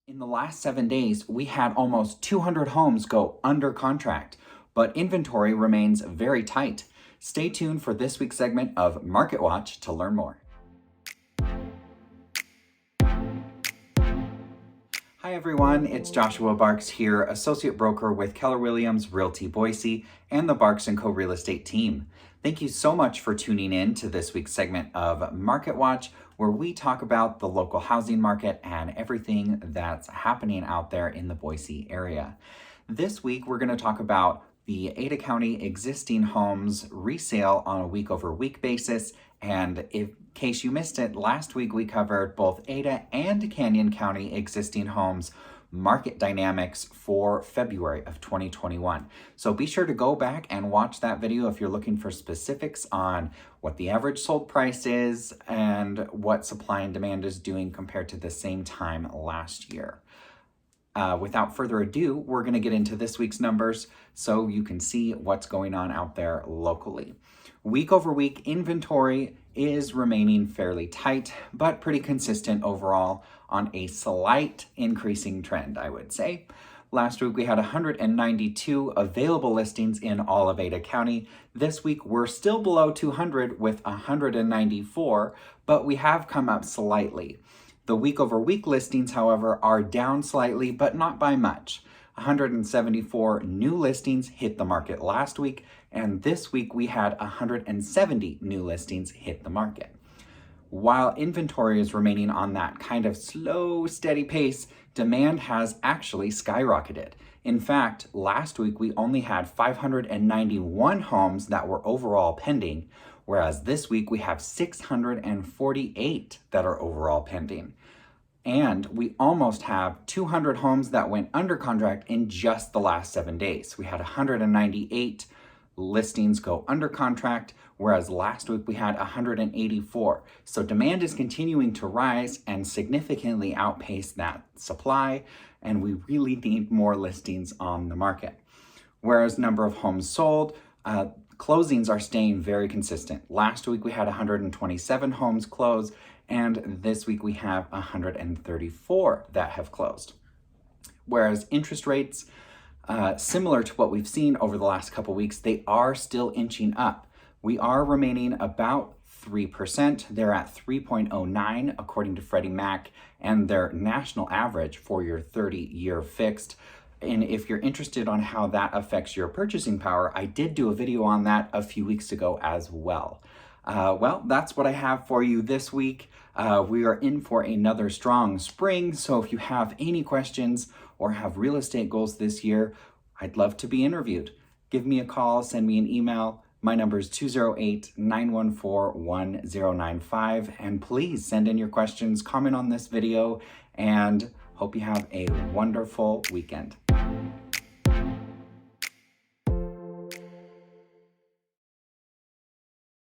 In the last 7 days, we had almost 200 homes go under contract, but inventory remains very tight. Stay tuned for this week's segment of Market Watch to learn more. Hi everyone, it's Joshua Barks here, Associate Broker with Keller Williams Realty Boise and the Barks & Co. Real Estate team. Thank you so much for tuning in to this week's segment of Market Watch, where we talk about the local housing market and everything that's happening out there in the Boise area. This week, we're going to talk about the Ada County existing homes resale on a week-over-week basis. And in case you missed it, last week we covered both Ada and Canyon County existing homes market dynamics for February of 2021. So be sure to go back and watch that video if you're looking for specifics on what the average sold price is and what supply and demand is doing compared to the same time last year. Without further ado, we're going to get into this week's numbers so you can see what's going on out there locally. Week over week, inventory is remaining fairly tight, but pretty consistent overall on a slight increasing trend, I would say. Last week, we had 192 available listings in all of Ada County. This week, we're still below 200 with 194, but we have come up slightly. The week-over-week listings, however, are down slightly, but not by much. 174 new listings hit the market last week, and this week we had 170 new listings hit the market. While inventory is remaining on that kind of slow, steady pace, demand has actually skyrocketed. In fact, last week we only had 591 homes that were overall pending, whereas this week we have 648 that are overall pending. And we almost have 200 homes that went under contract in just the last 7 days. We had 198 listings go under contract, whereas last week we had 184. So demand is continuing to rise and significantly outpace that supply, and we really need more listings on the market. Whereas number of homes sold, closings are staying very consistent. Last week we had 127 homes close, and this week we have 134 that have closed. Whereas interest rates, similar to what we've seen over the last couple weeks, they are still inching up. We are remaining about 3%. They're at 3.09 according to Freddie Mac, and their national average for your 30-year fixed. And if you're interested on how that affects your purchasing power, I did do a video on that a few weeks ago as well. Well, that's what I have for you this week. We are in for another strong spring, so if you have any questions or have real estate goals this year, I'd love to be interviewed. Give me a call, send me an email. My number is 208-914-1095, and please send in your questions, comment on this video, and hope you have a wonderful weekend.